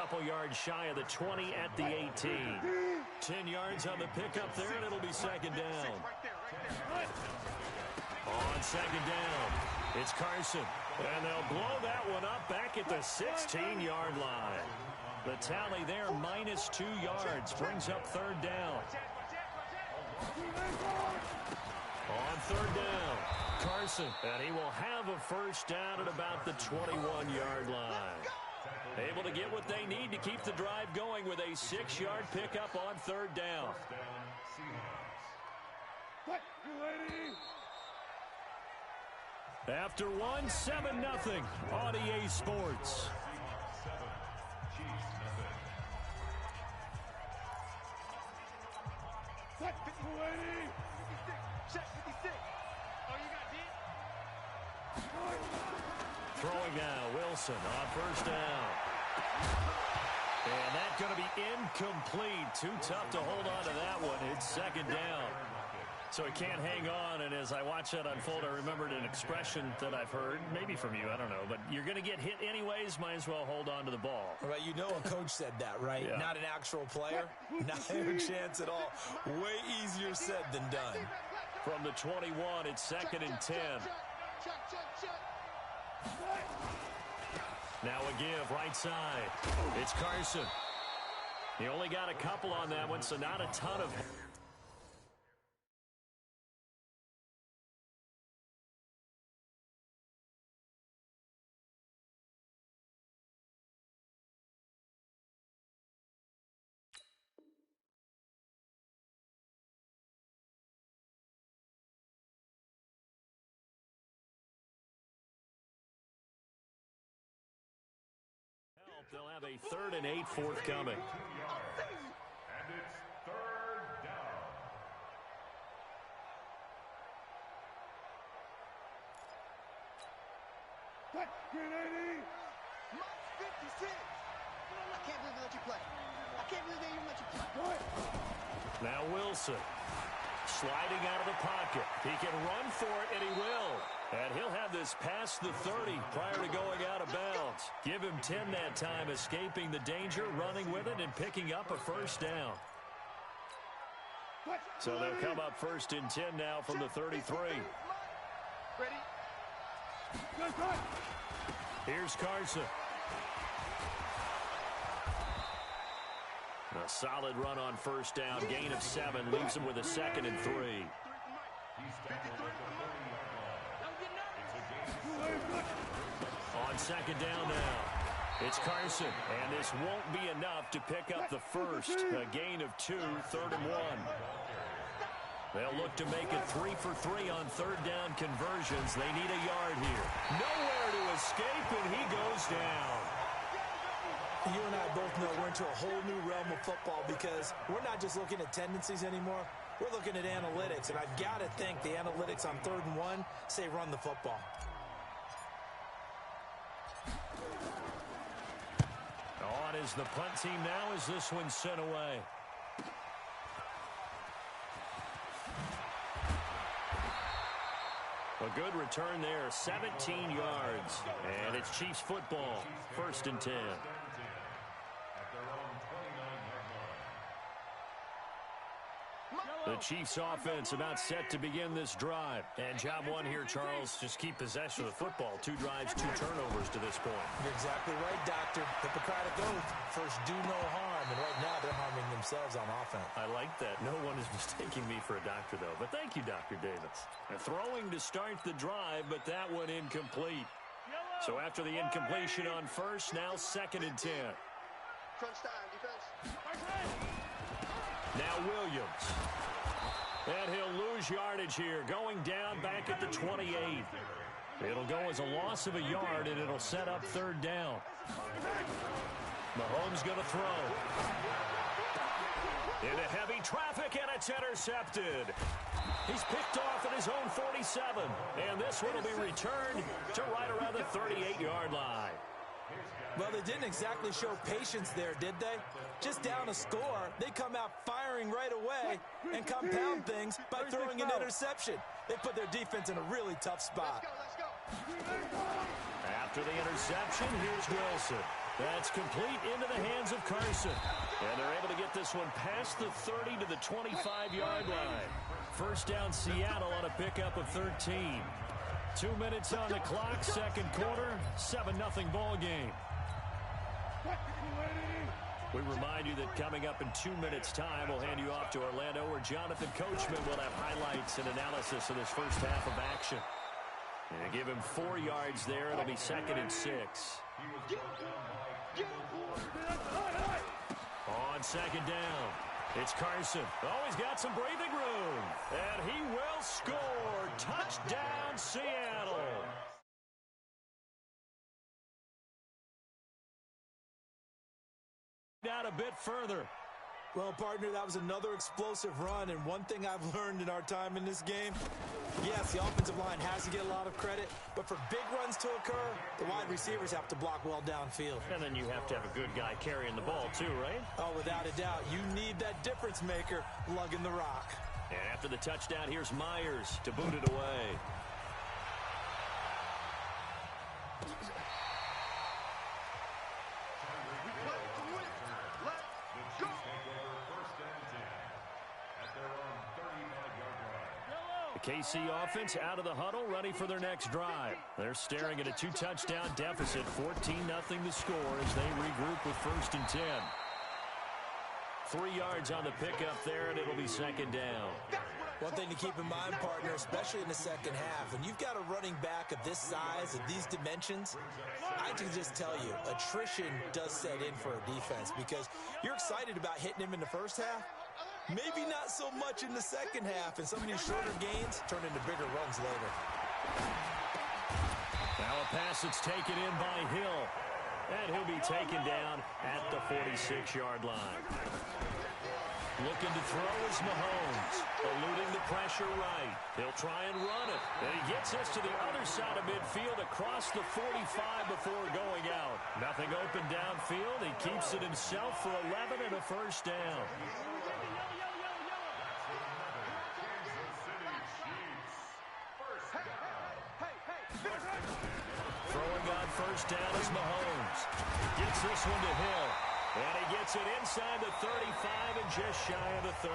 couple yards shy of the 20 at the 18. 10 yards on the pickup there, and it'll be second down. On second down, it's Carson. And they'll blow that one up back at the 16-yard line. The tally there, -2 yards, brings up third down. On third down, Carson, and he will have a first down at about the 21-yard line. Able to get what they need to keep the drive going with a 6-yard pickup on third down. After one, 7-0 on EA Sports. Throwing now, Wilson on first down. And that's going to be incomplete. Too tough to hold on to that one. It's second down. So he can't hang on, and as I watch that unfold, I remembered an expression that I've heard, maybe from you, I don't know, but you're going to get hit anyways, might as well hold on to the ball. Right, you know a coach said that, right? Yeah. Not an actual player, not a chance at all. Way easier said than done. From the 21, it's second and 10. Now a give, right side. It's Carson. He only got a couple on that one, so not a ton of... They'll have a 3rd and 8 forthcoming. And it's third down. Mike's 56. I can't believe they let you play. I can't believe they even let you play. Now Wilson sliding out of the pocket. He can run for it, and he will. And he'll have this past the 30 prior to going out of bounds. Give him 10 that time, escaping the danger, running with it, and picking up a first down. So they'll come up 1st and 10 now from the 33. Ready? Here's Carson. A solid run on first down. Gain of 7 leaves him with a 2nd and 3. On second down now, it's Carson, and this won't be enough to pick up the first. A gain of 2, 3rd and 1. They'll look to make it 3 for 3 on third down conversions. They need a yard here. Nowhere to escape, and he goes down. You and I both know we're into a whole new realm of football because we're not just looking at tendencies anymore. We're looking at analytics, and I've got to think the analytics on 3rd and 1 say run the football. On is the punt team now as this one's sent away. A good return there, 17 yards. And it's Chiefs football, 1st and 10. The Chiefs offense about set to begin this drive. And job one here, Charles, just keep possession of the football. 2 drives, 2 turnovers to this point. You're exactly right, Doctor. Hippocratic oath. First, do no harm. And right now, they're harming themselves on offense. I like that. No one is mistaking me for a doctor, though. But thank you, Dr. Davis. Throwing to start the drive, but that one incomplete. So after the incompletion on first, now 2nd and 10. Crunch time, defense. Now Williams. And he'll lose yardage here, going down back at the 28. It'll go as a loss of a yard, and it'll set up 3rd down. Mahomes going to throw. Into heavy traffic, and it's intercepted. He's picked off at his own 47. And this one will be returned to right around the 38-yard line. Well, they didn't exactly show patience there, did they? Just down a score, they come out firing right away and compound things by throwing an interception. They put their defense in a really tough spot. Let's go. After the interception, here's Wilson. That's complete into the hands of Carson. And they're able to get this one past the 30 to the 25-yard line. First down, Seattle on a pickup of 13. 2 minutes on the clock, second quarter, 7-0 ball game. We remind you that coming up in 2 minutes' time, we'll hand you off to Orlando, where Jonathan Coachman will have highlights and analysis of this first half of action. And give him 4 yards there. It'll be 2nd and 6. On second down, it's Carson. Oh, he's got some breathing room. And he will score. Touchdown, Seattle. Out a bit further. Well, partner, that was another explosive run, and one thing I've learned in our time in this game, yes, the offensive line has to get a lot of credit, but for big runs to occur, the wide receivers have to block well downfield. And then you have to have a good guy carrying the ball too, right? Oh, without a doubt. You need that difference maker lugging the rock. And after the touchdown, here's Myers to boot it away. KC offense out of the huddle, ready for their next drive. They're staring at a 2-touchdown deficit, 14-0 the score as they regroup with 1st and 10. 3 yards on the pickup there, and it'll be 2nd down. One thing to keep in mind, partner, especially in the second half, when you've got a running back of this size, of these dimensions, I can just tell you, attrition does set in for a defense because you're excited about hitting him in the first half. Maybe not so much in the second half, and some of these shorter gains turn into bigger runs later. Now a pass that's taken in by Hill, and he'll be taken down at the 46-yard line. Looking to throw is Mahomes, eluding the pressure right. He'll try and run it, and he gets this to the other side of midfield across the 45 before going out. Nothing open downfield. He keeps it himself for 11 and a first down. Throwing on first down is Mahomes. Gets this one to Hill. And he gets it inside the 35 and just shy of the 30.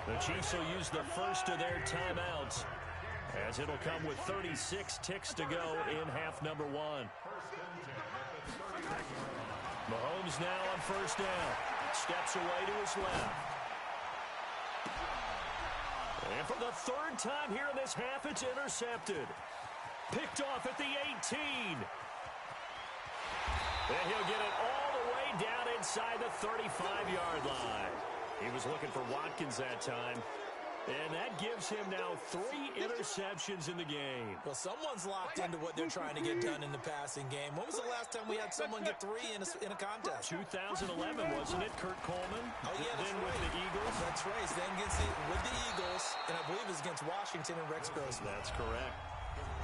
The Chiefs will use the first of their timeouts, as it'll come with 36 ticks to go in half number 1. Mahomes now on first down. Steps away to his left. And for the 3rd time here in this half, it's intercepted. Picked off at the 18. And he'll get it all the way down inside the 35-yard line. He was looking for Watkins that time. And that gives him now 3 interceptions in the game. Well, someone's locked into what they're trying to get done in the passing game. When was the last time we had someone get 3 in a contest? 2011, wasn't it, Kurt Coleman? Oh, yeah, that's then right. With the Eagles? That's right. Then with the Eagles, and I believe it was against Washington and Rex Grossman. That's correct.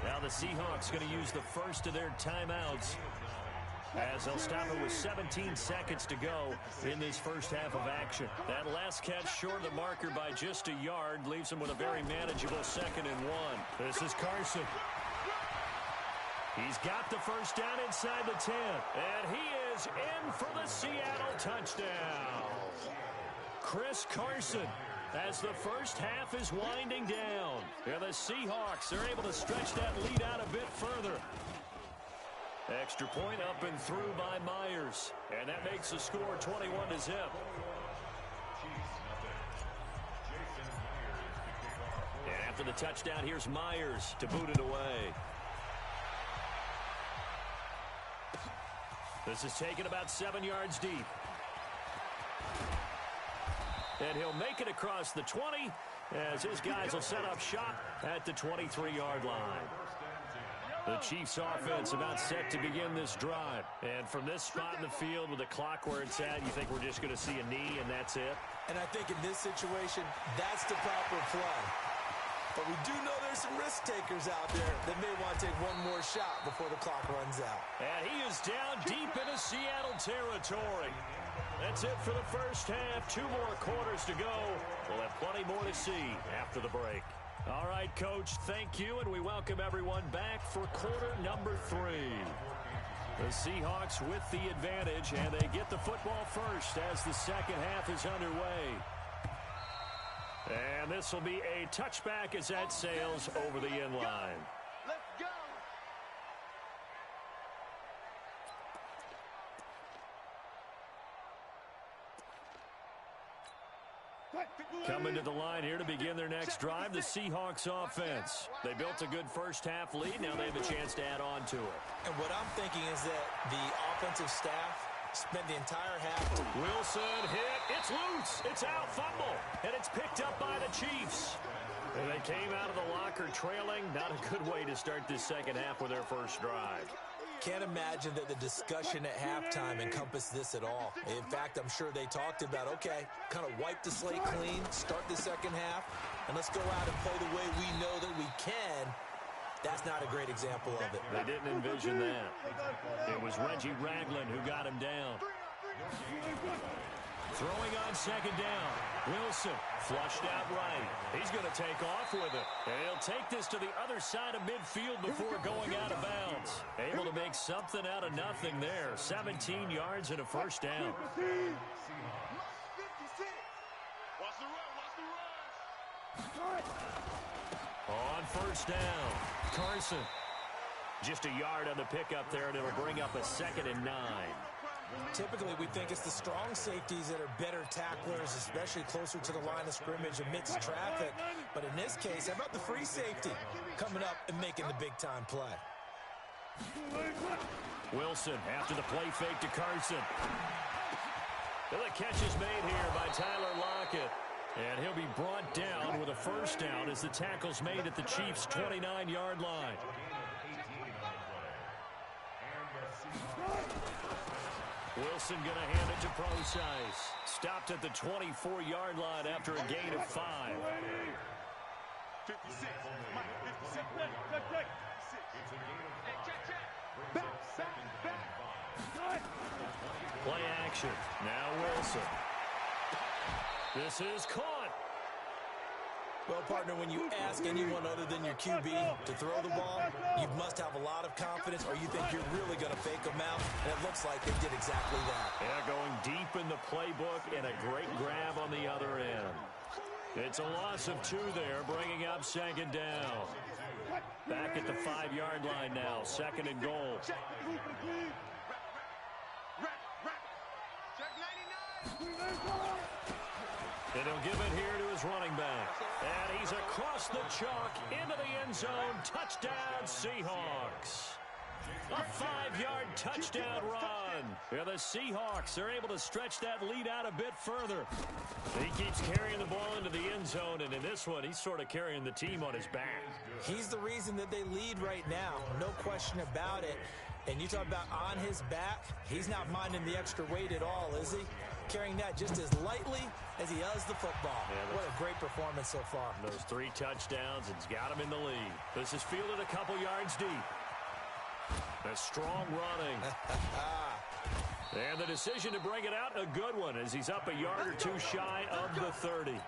Now the Seahawks going to use the first of their timeouts, as they'll stop it with 17 seconds to go in this first half of action. That last catch short of the marker by just a yard leaves them with a very manageable 2nd and 1. This is Carson. He's got the first down inside the 10, and he is in for the Seattle touchdown. Chris Carson, as the first half is winding down. And the Seahawks are able to stretch that lead out a bit further. Extra point up and through by Myers. And that makes the score 21-0. And after the touchdown, here's Myers to boot it away. This is taken about 7 yards deep. And he'll make it across the 20 as his guys will set up shop at the 23-yard line. The Chiefs offense about set to begin this drive. And from this spot in the field with the clock where it's at, you think we're just going to see a knee and that's it? And I think in this situation, that's the proper play. But we do know there's some risk takers out there that may want to take one more shot before the clock runs out. And he is down deep into Seattle territory. That's it for the first half. 2 more quarters to go. We'll have plenty more to see after the break. All right, Coach, thank you, and we welcome everyone back for quarter number 3. The Seahawks with the advantage, and they get the football first as the second half is underway. And this will be a touchback as that sails over the end line. Let's go. Coming to the line here to begin their next drive, the Seahawks offense. They built a good first-half lead. Now they have a chance to add on to it. And what I'm thinking is that the offensive staff spent the entire half. Wilson hit. It's loose. It's out. Fumble. And it's picked up by the Chiefs. And they came out of the locker trailing. Not a good way to start this second half with their first drive. Can't imagine that the discussion at halftime encompassed this at all. In fact, I'm sure they talked about, okay, kind of wipe the slate clean, start the second half, and let's go out and play the way we know that we can. That's not a great example of it. They didn't envision that. It was Reggie Ragland who got him down. Throwing on second down. Wilson flushed out right. He's going to take off with it. And he'll take this to the other side of midfield before going out of bounds. Able to make something out of nothing there. 17 yards and a first down. On first down, Carson. Just a yard on the pickup there, and it'll bring up a 2nd and 9. Typically, we think it's the strong safeties that are better tacklers, especially closer to the line of scrimmage amidst traffic. But in this case, how about the free safety coming up and making the big-time play? Wilson after the play fake to Carson. And the catch is made here by Tyler Lockett. And he'll be brought down with a first down as the tackle's made at the Chiefs' 29-yard line. Wilson going to hand it to Procise. Stopped at the 24-yard line after a gain of 5. 56. Play action. Now Wilson. This is caught. Well, partner, when you ask anyone other than your QB to throw the ball, you must have a lot of confidence, or you think you're really going to fake them out, and it looks like they did exactly that. Yeah, going deep in the playbook and a great grab on the other end. It's a loss of 2 there, bringing up second down. Back at the 5-yard line now, 2nd and goal. Check 99. And he'll give it here to his running back. And he's across the chalk into the end zone. Touchdown, Seahawks. A 5-yard touchdown run. Yeah, the Seahawks are able to stretch that lead out a bit further. He keeps carrying the ball into the end zone, and in this one, he's sort of carrying the team on his back. He's the reason that they lead right now. No question about it. And you talk about on his back, he's not minding the extra weight at all, is he? Carrying that just as lightly as he does the football. Yeah, what a great performance so far. Those 3 touchdowns, it's got him in the lead. This is fielded a couple yards deep. A strong running. And the decision to bring it out, a good one, as he's up a yard or 2 shy of the 30.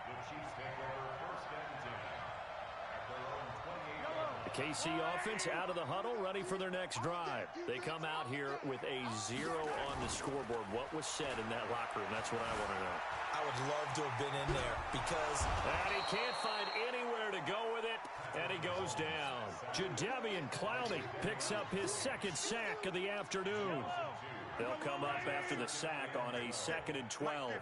The KC offense out of the huddle, ready for their next drive. They come out here with a 0 on the scoreboard. What was said in that locker room? That's what I want to know. I would love to have been in there because... And he can't find anywhere to go with it, and he goes down. Jadeveon Clowney picks up his 2nd sack of the afternoon. They'll come up after the sack on a 2nd and 12.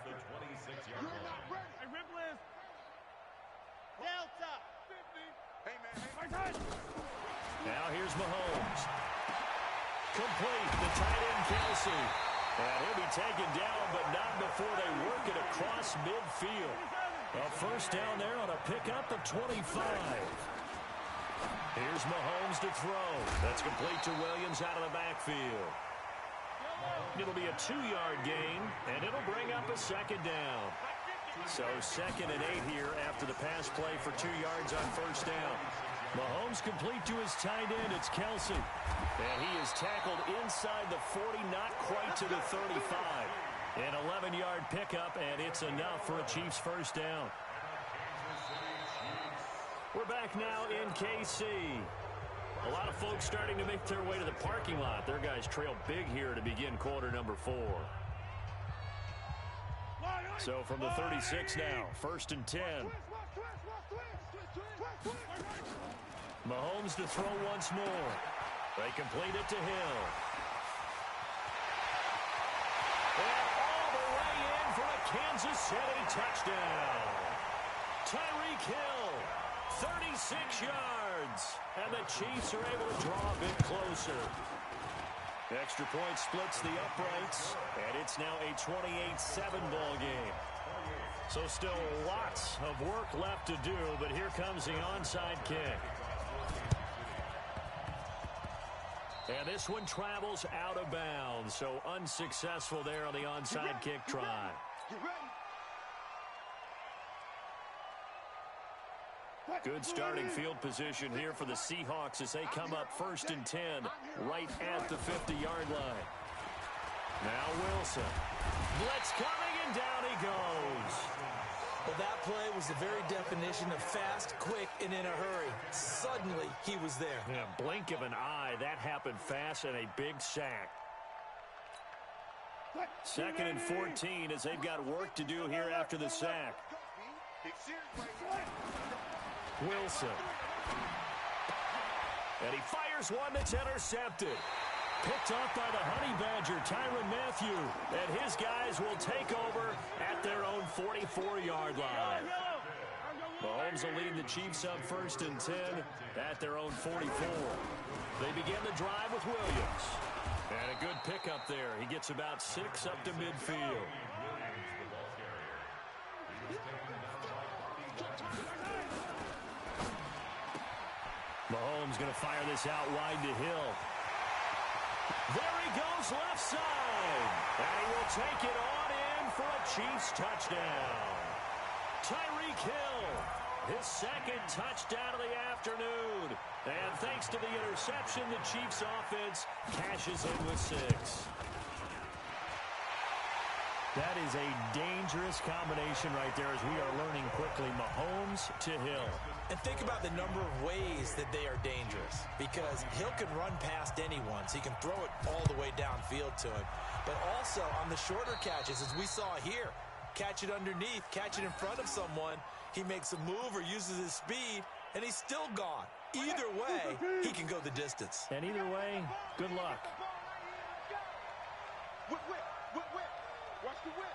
Now here's Mahomes. Complete, the tight end Kelsey. And he'll be taken down, but not before they work it across midfield. A first down there on a pickup of 25. Here's Mahomes to throw. That's complete to Williams out of the backfield. It'll be a 2-yard gain, and it'll bring up a 2nd down. So 2nd and 8 here after the pass play for 2 yards on first down. Mahomes complete to his tight end. It's Kelsey. And he is tackled inside the 40, not quite to the 35. An 11-yard pickup, and it's enough for a Chiefs first down. We're back now in KC. A lot of folks starting to make their way to the parking lot. Their guys trail big here to begin quarter number 4. So from the 36 now, 1st and 10. Mahomes to throw once more. They complete it to Hill. And all the way in for a Kansas City touchdown. Tyreek Hill, 36 yards. And the Chiefs are able to draw a bit closer. Extra point splits the uprights, and it's now a 28-7 ball game. So still lots of work left to do, but here comes the onside kick. And this one travels out of bounds, so unsuccessful there on the onside kick try. Good starting field position here for the Seahawks as they come up 1st and 10 right at the 50-yard line. Now Wilson. Blitz coming, and down he goes. Well, that play was the very definition of fast, quick, and in a hurry. Suddenly, he was there. Yeah, blink of an eye. That happened fast, and a big sack. 2nd and 14 as they've got work to do here after the sack. Wilson. And he fires one that's intercepted. Picked off by the Honey Badger, Tyrann Mathieu. And his guys will take over at their own 44-yard line. Mahomes will lead the Chiefs up 1st and 10 at their own 44. They begin the drive with Williams. And a good pickup there. He gets about 6 up to midfield. Mahomes going to fire this out wide to Hill. There he goes left side. And he will take it on in for a Chiefs touchdown. Tyreek Hill, his 2nd touchdown of the afternoon. And thanks to the interception, the Chiefs offense cashes in with 6. That is a dangerous combination right there as we are learning quickly. Mahomes to Hill. And think about the number of ways that they are dangerous, because Hill can run past anyone, so he can throw it all the way downfield to him. But also on the shorter catches, as we saw here, catch it underneath, catch it in front of someone, he makes a move or uses his speed, and he's still gone. Either way, he can go the distance. And either way, good luck. Whip. Watch the whip.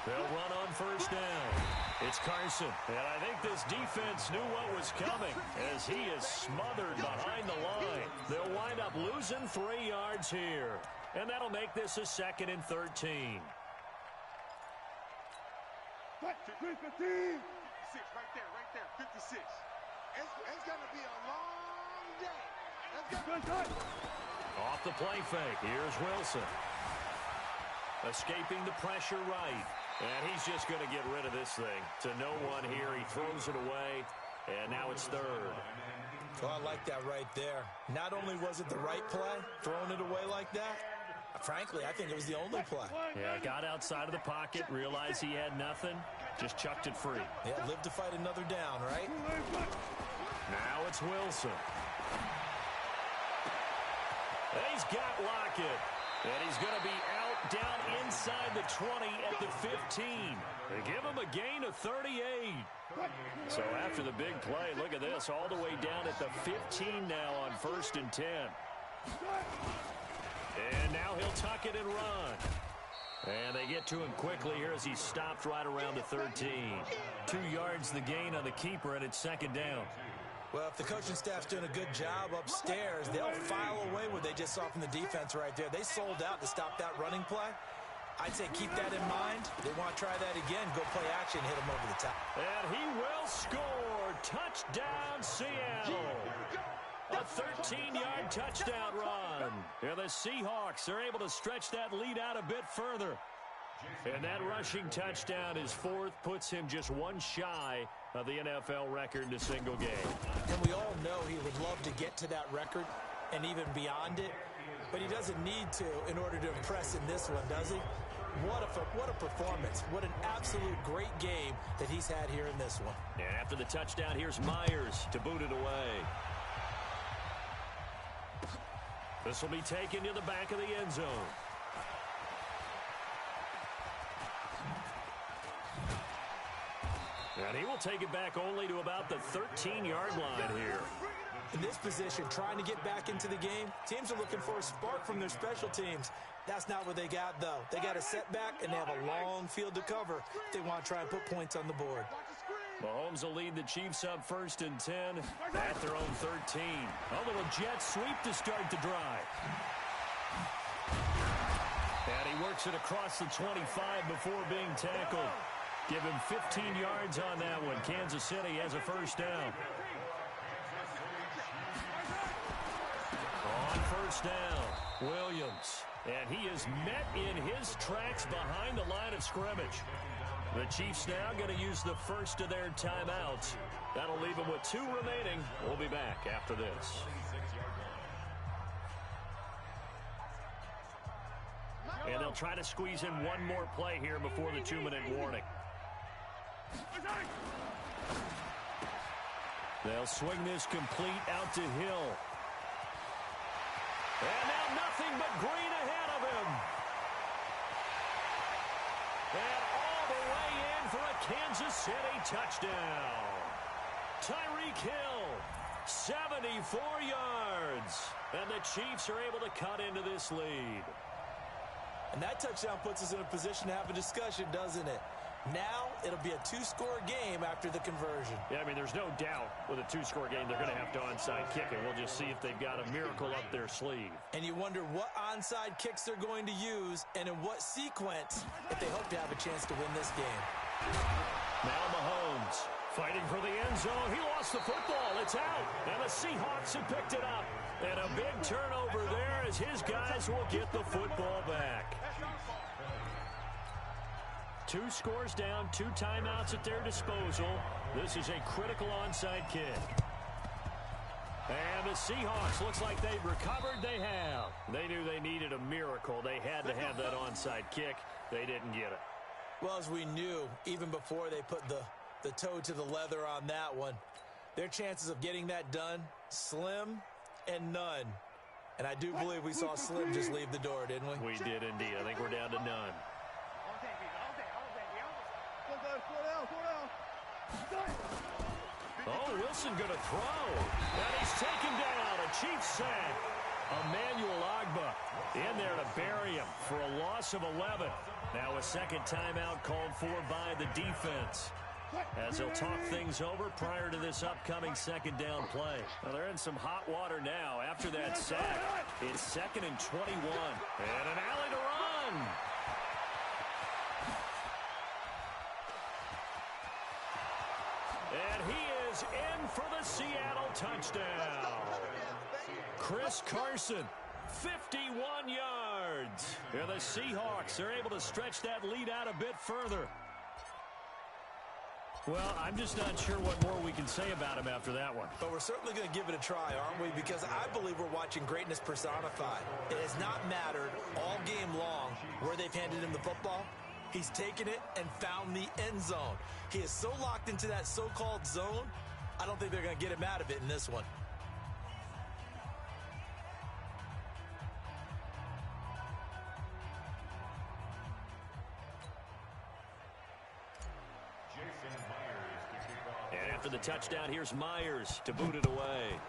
They'll run on 1st down. It's Carson. And I think this defense knew what was coming as he is smothered behind the line. They'll wind up losing 3 yards here. And that'll make this a 2nd and 13. 56, right there, 56. It's going to be a long day. Let's go. Off the play fake. Here's Wilson. Escaping the pressure right. And he's just going to get rid of this thing. To no one here. He throws it away. And now it's 3rd. Oh, I like that right there. Not only was it the right play, throwing it away like that, frankly, I think it was the only play. Yeah, got outside of the pocket, realized he had nothing, just chucked it free. Yeah, live to fight another down, right? Now it's Wilson. He's got Lockett. And he's going to be out down inside the 20 at the 15. They give him a gain of 38. So after the big play, look at this, all the way down at the 15 now on 1st and 10. And now he'll tuck it and run. And they get to him quickly here as he's stopped right around the 13. 2 yards the gain on the keeper, and it's 2nd down. Well, if the coaching staff's doing a good job upstairs, they'll file away what they just saw from the defense right there. They sold out to stop that running play. I'd say keep that in mind. They want to try that again, go play action, hit them over the top. And he will score. Touchdown, Seattle. A 13-yard touchdown run. And the Seahawks are able to stretch that lead out a bit further. And that rushing touchdown, his 4th, puts him just 1 shy of the NFL record in a single game. And we all know he would love to get to that record and even beyond it. But he doesn't need to in order to impress in this one, does he? What a performance. What an absolute great game that he's had here in this one. And after the touchdown, here's Myers to boot it away. This will be taken to the back of the end zone. And he will take it back only to about the 13-yard line here. In this position, trying to get back into the game, teams are looking for a spark from their special teams. That's not what they got, though. They got a setback, and they have a long field to cover if they want to try and put points on the board. Mahomes will lead the Chiefs up 1st and 10 at their own 13. A little jet sweep to start the drive. And he works it across the 25 before being tackled. Give him 15 yards on that one. Kansas City has a first down. On first down, Williams. And he is met in his tracks behind the line of scrimmage. The Chiefs now going to use the first of their timeouts. That'll leave them with 2 remaining. We'll be back after this. And they'll try to squeeze in one more play here before the 2-minute warning. They'll swing this complete out to Hill. And now nothing but green ahead of him. And all the way in for a Kansas City touchdown. Tyreek Hill, 74 yards. And the Chiefs are able to cut into this lead. And that touchdown puts us in a position to have a discussion, doesn't it? Now it'll be a 2-score game after the conversion. Yeah, I mean, there's no doubt with a 2-score game they're going to have to onside kick it. We'll just see if they've got a miracle up their sleeve. And you wonder what onside kicks they're going to use and in what sequence if they hope to have a chance to win this game. Now Mahomes fighting for the end zone. He lost the football. It's out. And the Seahawks have picked it up. And a big turnover there as his guys will get the football back. 2 scores down, 2 timeouts at their disposal. This is a critical onside kick. And the Seahawks, looks like they've recovered. They have. They knew they needed a miracle. They had to have that onside kick. They didn't get it. Well, as we knew, even before they put the toe to the leather on that one, their chances of getting that done, slim and none. And I do believe we saw Slim just leave the door, didn't we? We did indeed. I think we're down to none. Oh, Wilson going to throw. And he's taken down. A Chiefs sack. Emmanuel Ogbah in there to bury him for a loss of 11. Now a second timeout called for by the defense, as they'll talk things over prior to this upcoming second down play. Well, they're in some hot water now after that sack. It's 2nd and 21. And an alley to run. And he is in for the Seattle touchdown. Chris Carson, 51 yards. And the Seahawks are able to stretch that lead out a bit further. Well, I'm just not sure what more we can say about him after that one. But we're certainly going to give it a try, aren't we? Because I believe we're watching greatness personified. It has not mattered all game long where they've handed him the football. He's taken it and found the end zone. He is so locked into that so-called zone, I don't think they're going to get him out of it in this one. And after the touchdown, here's Myers to boot it away.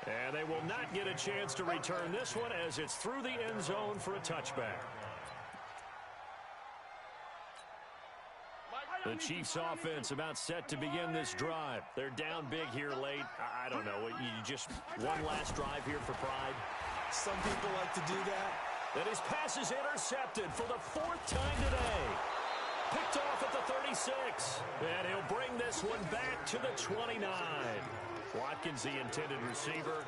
And they will not get a chance to return this one as it's through the end zone for a touchback. The Chiefs offense about set to begin this drive. They're down big here late. I don't know. You just one last drive here for pride. Some people like to do that. And his pass is intercepted for the 4th time today. Picked off at the 36. And he'll bring this one back to the 29. Watkins, the intended receiver.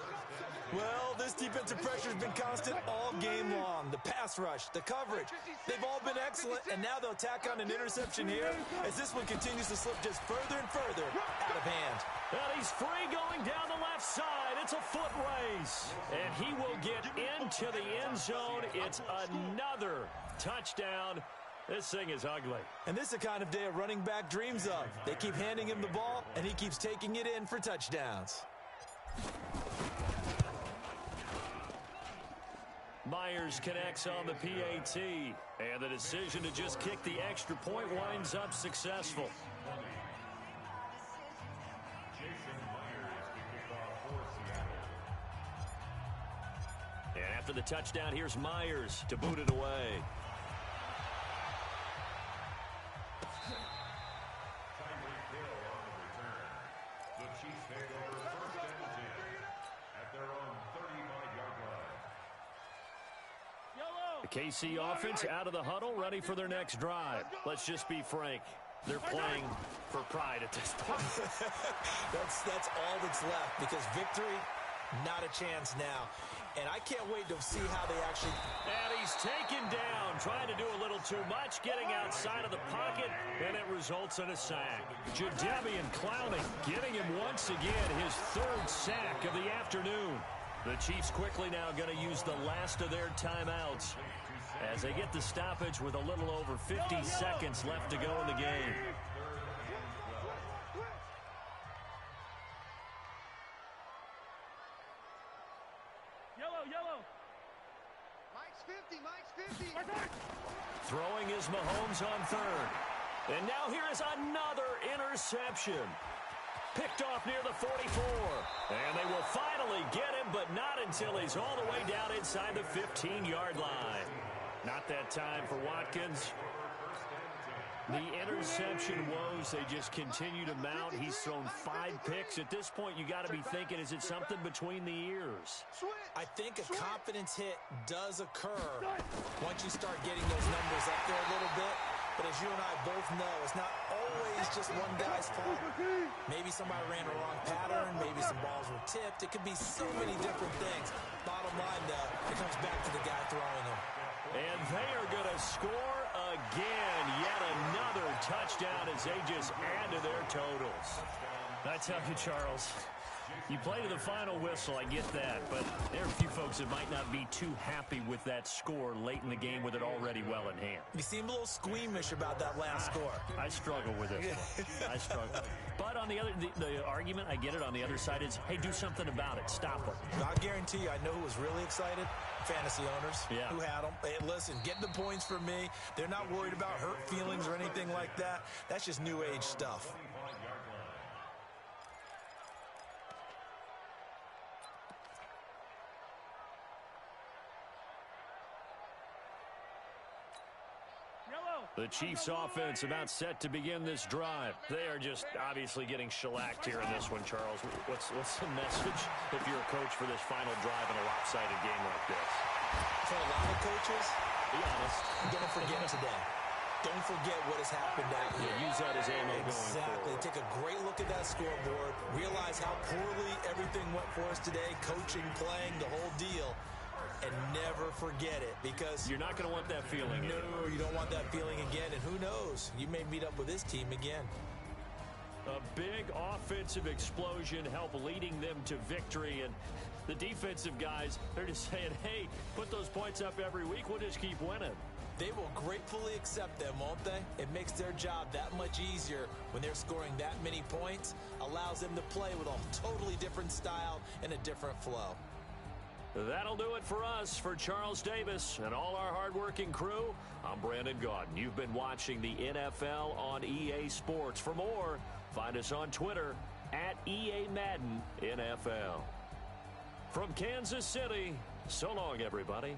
Well, this defensive pressure has been constant all game long. The pass rush, the coverage, they've all been excellent, and now they'll tack on an interception here as this one continues to slip just further and further out of hand. And he's free going down the left side. It's a foot race, and he will get into the end zone. It's another touchdown. This thing is ugly. And this is the kind of day a running back dreams of. They keep handing him the ball, and he keeps taking it in for touchdowns. Myers connects on the PAT, and the decision to just kick the extra point winds up successful. And after the touchdown, here's Myers to boot it away. The KC offense out of the huddle, ready for their next drive. Let's just be frank. They're playing for pride at this point. That's all that's left, because victory, not a chance now. And I can't wait to see how they actually... And he's taken down, trying to do a little too much, getting outside of the pocket, and it results in a sack. Jadeveon Clowney getting him once again his third sack of the afternoon. The Chiefs quickly now going to use the last of their timeouts as they get the stoppage with a little over 50 seconds left to go in the game. Yellow. Mike's 50. Throwing is Mahomes on third. And now here is another interception. Picked off near the 44. And they will finally get him, but not until he's all the way down inside the 15-yard line. Not that time for Watkins. The interception woes, they just continue to mount. He's thrown 5 picks. At this point, you got to be thinking, is it something between the ears? I think a confidence hit does occur once you start getting those numbers up there a little bit. But as you and I both know, it's not always just one guy's fault. Maybe somebody ran a wrong pattern. Maybe some balls were tipped. It could be so many different things. Bottom line, though, it comes back to the guy throwing them. And they are going to score again. Yet another touchdown as they just add to their totals. I tell you, Charles, you play to the final whistle, I get that, but there are a few folks that might not be too happy with that score late in the game with it already well in hand. You seem a little squeamish about that last score. I struggle with this one. I struggle. But on the other, the argument, I get it, on the other side is, hey, do something about it. Stop them. I guarantee you, I know who was really excited. Fantasy owners who had them. Hey, listen, getting the points for me. They're not worried about hurt feelings or anything like that. That's just new age stuff. The Chiefs offense about set to begin this drive. They are just obviously getting shellacked here in this one, Charles. What's the message if you're a coach for this final drive in a lopsided game like this? For a lot of coaches, be honest, don't forget today. Don't forget what has happened out here. Use that as ammo going forward. Take a great look at that scoreboard. Realize how poorly everything went for us today. Coaching, playing, the whole deal. And never forget it, because you're not going to want that feeling again. No, you don't want that feeling again. And who knows? You may meet up with this team again. A big offensive explosion help leading them to victory. And the defensive guys, they're just saying, hey, put those points up every week. We'll just keep winning. They will gratefully accept them, won't they? It makes their job that much easier when they're scoring that many points. Allows them to play with a totally different style and a different flow. That'll do it for us. For Charles Davis and all our hardworking crew, I'm Brandon Gaudin. You've been watching the NFL on EA Sports. For more, find us on Twitter at EA Madden NFL. From Kansas City, so long, everybody.